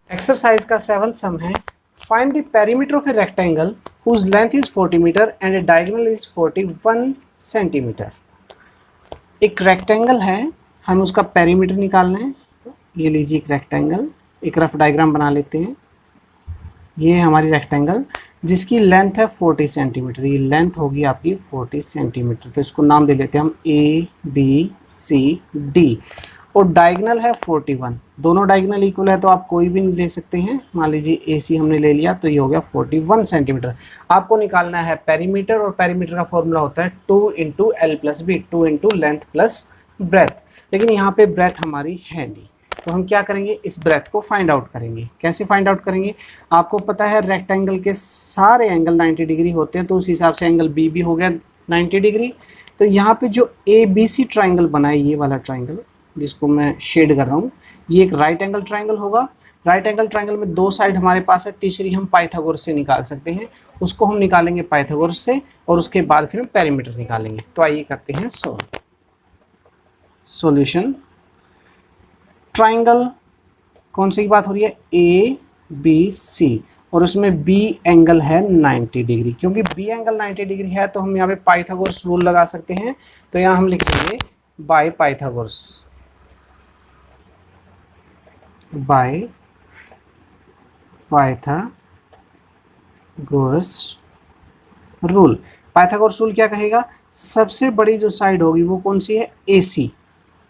Exercise का 7th sum है, find the perimeter of a rectangle whose length is 40 metre and a diagonal is 41 centimetre. एक rectangle है, हम उसका perimeter निकालना है। ये लीजिए एक रेक्टेंगल, एक रफ डायग्राम बना लेते हैं। ये हमारी रेक्टेंगल जिसकी लेंथ है 40 सेंटीमीटर, ये लेंथ होगी आपकी 40 सेंटीमीटर। तो इसको नाम दे लेते हैं हम ए बी सी डी, और डायगोनल है 41। दोनों डायगोनल इक्वल है तो आप कोई भी ले सकते हैं। मान लीजिए ए सी हमने ले लिया तो ये हो गया 41 सेंटीमीटर। आपको निकालना है पेरीमीटर, और पेरीमीटर का फॉर्मूला होता है 2 into L plus B, 2 into length plus breadth. लेकिन यहाँ पे ब्रेथ हमारी है नहीं, तो हम क्या करेंगे, इस ब्रेथ को फाइंड आउट करेंगे। कैसे फाइंड आउट करेंगे, आपको पता है रेक्टेंगल के सारे एंगल 90 डिग्री होते हैं, तो उस हिसाब से एंगल बी भी हो गया 90 डिग्री। तो यहाँ पे जो ए बी सी ट्राइंगल बना है, ये वाला ट्राइंगल जिसको मैं शेड कर रहा हूँ, ये एक राइट एंगल ट्राइंगल होगा। राइट एंगल ट्राइंगल में दो साइड हमारे पास है, तीसरी हम पाइथागोरस से निकाल सकते हैं। उसको हम निकालेंगे पाइथागोरस से, और उसके बाद फिर हम पेरीमीटर निकालेंगे। तो आइए करते हैं सॉल्यूशन। ट्राइंगल कौन सी की बात हो रही है, ए बी सी, और उसमें बी एंगल है 90 डिग्री। क्योंकि बी एंगल 90 डिग्री है तो हम यहाँ पे पाइथागोरस रूल लगा सकते हैं। तो यहाँ हम लिखेंगे by Pythagoras, by Pythagoras rule. Pythagoras rule क्या कहेगा, सबसे बड़ी जो साइड होगी वो कौन सी है, AC।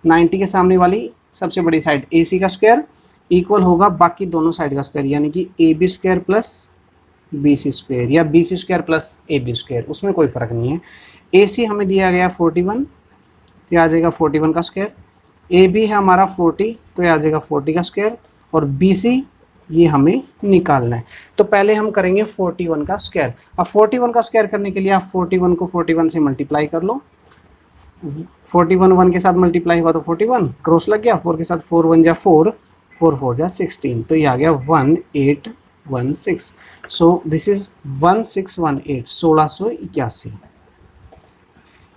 90 के सामने वाली सबसे बड़ी साइड AC का स्क्वायर इक्वल होगा बाकी दोनों साइड का स्क्वायर, यानी कि AB square plus BC square, या BC square plus AB square, उसमें कोई फर्क नहीं है। AC हमें दिया गया 41, तो आ जाएगा 41 का स्क्वायर। AB है हमारा 40, तो आ जाएगा 40 का स्क्वायर, और BC ये हमें निकालना है। तो पहले हम करेंगे 41 का स्क्वायर। अब 41 का स्क्वायर करने के लिए आप 41 को 41 से मल्टीप्लाई कर लो। 41 1 के साथ मल्टीप्लाई हुआ तो 41 क्रॉस लग गया, 4 के साथ 4 1 जा 4, 4 4 जा 16, तो ये आ गया 1816। So this is 1618, 1681।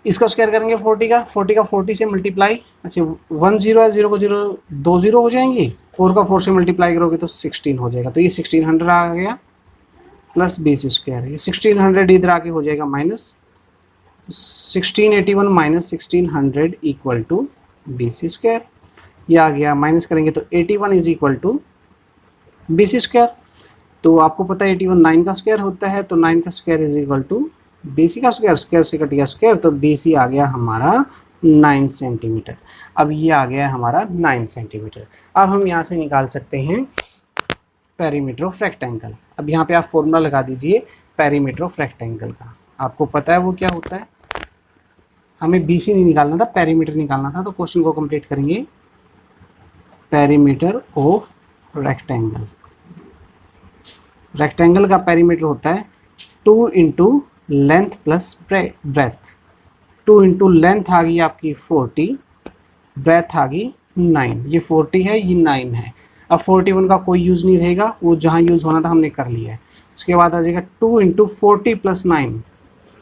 इसका स्क्वायर करेंगे 40 का 40 से मल्टीप्लाई, अच्छा 1 0 है, 0 को 0 2 0 हो जाएंगी, 4 का 4 से मल्टीप्लाई करोगे तो 16 हो जाएगा। तो ये 1600 आ गया प्लस BC स्क्वायर, ये 1600 इधर आके हो जाएगा minus 1681 minus 1600 equal to BC square. ये आ गया, माइनस करेंगे तो 81 is equal to BC square. तो आपको पता है 81 9 का स्क्वायर होता है, तो 9 का square is equal to BC का स्क्वायर, स्क्वायर से कट गया स्क्वायर, तो BC आ गया हमारा 9 सेंटीमीटर। अब ये आ गया हमारा 9 सेंटीमीटर। अब हम यहाँ से निकाल सकते हैं पेरीमीटर ऑफ रेक्टेंगल। अब यहाँ पे आप फॉर्मूला लगा दीजिए पेरीमीटर ऑफ रेक्टेंगल का। आपको पता है वो क्या होता है, हमें BC नहीं निकालना था, पेरीमीटर निकालना था। तो क्वेश्चन को कंप्लीट करेंगे, पेरीमीटर ऑफ रेक्टेंगल। रेक्टेंगल का पेरीमीटर होता है 2 into length plus breadth. 2 into length आ गई आपकी 40, ब्रेथ आ गई 9। ये 40 है, ये 9 है। अब 41 का कोई यूज़ नहीं रहेगा, वो जहाँ यूज़ होना था हमने कर लिया है। उसके बाद आ जाएगा 2 इंटू 40 प्लस 9,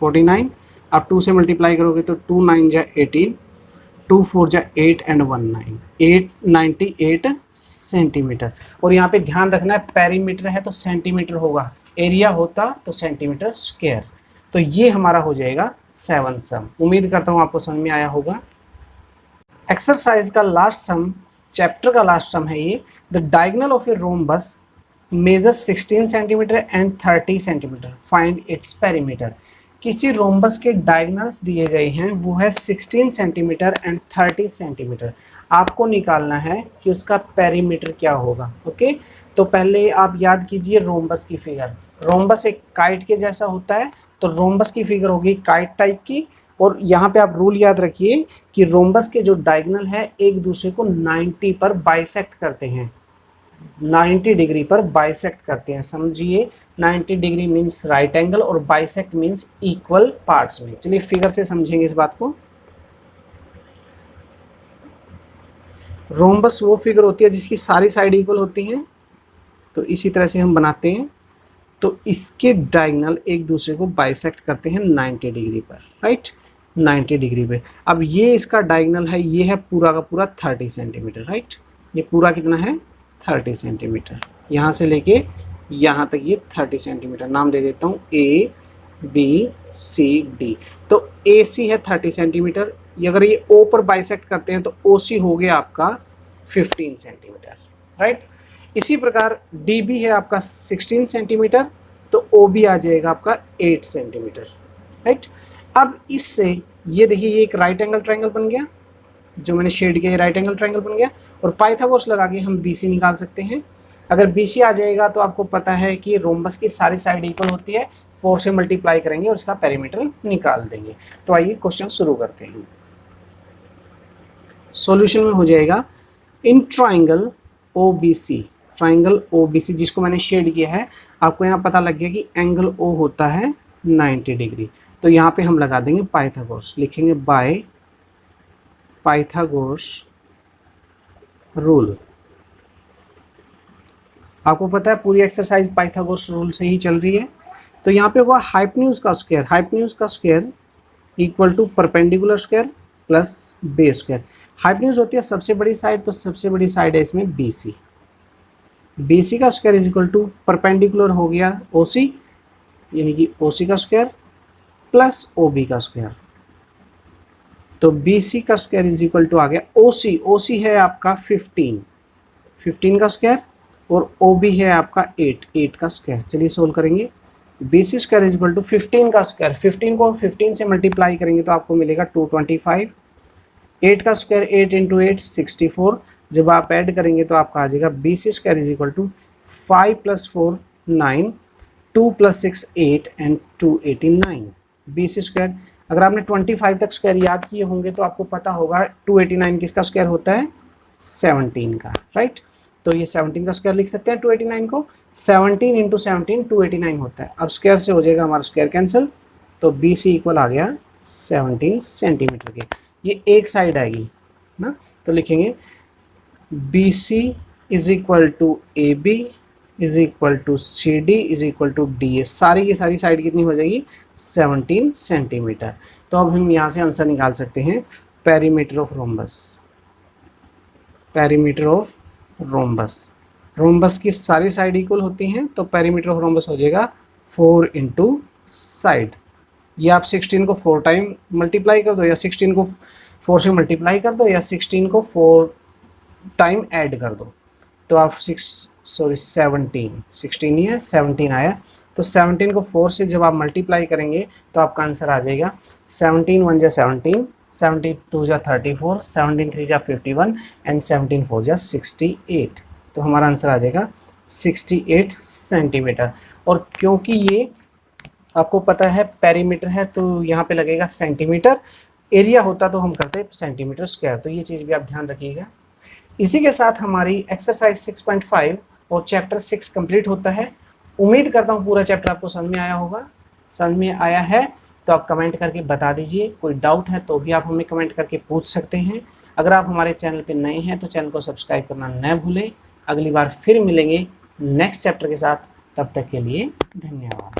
49। आप 2 से मल्टीप्लाई करोगे तो 2 9 जा 18, 2 4 जा 8 एंड 1 9, 898 सेंटीमीटर। और यहाँ पे ध्यान रखना है पेरीमीटर है तो सेंटीमीटर होगा, एरिया होता तो सेंटीमीटर स्क्वायर। तो ये हमारा हो जाएगा 7 सम। उम्मीद करता हूँ आपको समझ में आया होगा। एक्सरसाइज का लास्ट सम, चैप्टर का लास्ट सम है ये। The diagonal of a rhombus measure 16 centimetre and 30 centimetre, find its perimeter. किसी रोम्बस के डायगोनल्स दिए गए हैं, वो है 16 सेंटीमीटर एंड 30 सेंटीमीटर। आपको निकालना है कि उसका पेरीमीटर क्या होगा। ओके, तो पहले आप याद कीजिए रोम्बस की फिगर। रोम्बस एक काइट के जैसा होता है, तो रोम्बस की फिगर होगी काइट टाइप की। और यहाँ पे आप रूल याद रखिए कि रोम्बस के जो डायगोनल है एक दूसरे को 90 पर बाइसेक्ट करते हैं, 90 डिग्री पर बाइसेक्ट करते हैं। समझिए 90 डिग्री मीन्स राइट एंगल और बाइसेक्ट मीन्स इक्वल पार्ट्स में। चलिए फिगर से समझेंगे इस बात को। रोम्बस वो फिगर होती है जिसकी सारी साइड इक्वल होती हैं, तो इसी तरह से हम बनाते हैं। तो इसके डायगोनल एक दूसरे को बाइसेक्ट करते हैं 90 डिग्री पर, राइट, 90 डिग्री पे। अब ये इसका डायगोनल है, ये है पूरा का पूरा 30 सेंटीमीटर, राइट। ये पूरा कितना है 30 सेंटीमीटर। यहाँ से लेके यहाँ तक ये 30 सेंटीमीटर, नाम दे देता हूँ ABCD। तो AC है 30 सेंटीमीटर, अगर ये O पर बाइसेक्ट करते हैं तो OC हो गया आपका 15 सेंटीमीटर, राइट। इसी प्रकार DB है आपका 16 सेंटीमीटर, तो OB आ जाएगा आपका 8 सेंटीमीटर, राइट। अब इससे ये देखिए ये एक राइट एंगल ट्रायंगल बन गया, जो मैंने शेड किया राइट एंगल ट्रायंगल बन गया, और पाइथागोरस लगा के हम BC निकाल सकते हैं। अगर BC आ जाएगा तो आपको पता है कि रोम्बस की सारी साइड इक्वल होती है, 4 से मल्टीप्लाई करेंगे और इसका पेरीमीटर निकाल देंगे। तो आइए क्वेश्चन शुरू करते हैं। सॉल्यूशन में हो जाएगा in triangle OBC, triangle OBC जिसको मैंने शेड किया है, आपको यहाँ पता लग गया कि एंगल O होता है 90 डिग्री। तो यहाँ पे हम लगा देंगे पाइथागोरस, लिखेंगे बाय पाइथागोरस रूल। आपको पता है पूरी एक्सरसाइज पाइथागोरस रूल से ही चल रही है। तो यहाँ पे होगा हाइपोटेन्यूज का स्क्वायर, हाइपोटेन्यूज का square equal to perpendicular square plus base square. Hypotenuse होती है सबसे बड़ी साइड, तो सबसे बड़ी साइड है इसमें BC, BC का square is equal to perpendicular हो गया OC, यानी कि OC का स्क्वायर प्लस OB का स्क्वायर। तो BC का स्क्वायर इज इक्वल टू आ गया OC, OC है आपका 15 का स्क्वायर, और OB है आपका 8 का स्क्वायर। चलिए सोल्व करेंगे। BC square is equal to 15 का स्क्वायर, 15 को 15 से मल्टीप्लाई करेंगे तो आपको मिलेगा 225। 8 का स्क्वायर 8 इंटू 8 64, जब आप ऐड करेंगे तो आपका आ जाएगा BC square is equal to 5 + 4 9, 2 + 6 8 and 289। BC square अगर आपने 25 तक स्क्वायर याद किए होंगे तो आपको पता होगा 289 किसका स्क्वायर होता है, 17 का, राइट। तो ये 17 का स्क्वायर लिख सकते हैं 289 को, 17 इंटू 17 289 होता है। अब स्क्वायर से हो जाएगा हमारा स्क्वायर कैंसिल, तो BC इक्वल आ गया 17 सेंटीमीटर के। ये एक साइड आएगी ना, तो लिखेंगे BC is equal to AB is equal to CD is equal to DA। सारी की सारी साइड कितनी हो जाएगी, 17 सेंटीमीटर। तो अब हम यहाँ से आंसर निकाल सकते हैं perimeter of rhombus, perimeter of rhombus. Rhombus की सारी साइड इक्वल होती हैं, तो पेरीमीटर ऑफ रोम्बस हो जाएगा 4 इंटू साइड। या आप 16 को 4 टाइम मल्टीप्लाई कर दो, या 16 को 4 से मल्टीप्लाई कर दो, या 16 को 4 टाइम ऐड कर दो, तो आप 16 ही है 17 आया। तो 17 को 4 से जब आप मल्टीप्लाई करेंगे तो आपका आंसर आ जाएगा 17 1 जा 17, 17 2 जा 34, 17 3 जा 51 एंड 17 4 जा 68। तो हमारा आंसर आ जाएगा 68 सेंटीमीटर। और क्योंकि ये आपको पता है पेरीमीटर है तो यहाँ पे लगेगा सेंटीमीटर, एरिया होता तो हम करते सेंटीमीटर स्क्वायर। तो ये चीज़ भी आप ध्यान रखिएगा। इसी के साथ हमारी एक्सरसाइज 6.5 और चैप्टर 6 कंप्लीट होता है। उम्मीद करता हूँ पूरा चैप्टर आपको समझ में आया होगा। समझ में आया है तो आप कमेंट करके बता दीजिए, कोई डाउट है तो भी आप हमें कमेंट करके पूछ सकते हैं। अगर आप हमारे चैनल पर नए हैं तो चैनल को सब्सक्राइब करना न भूलें। अगली बार फिर मिलेंगे नेक्स्ट चैप्टर के साथ, तब तक के लिए धन्यवाद।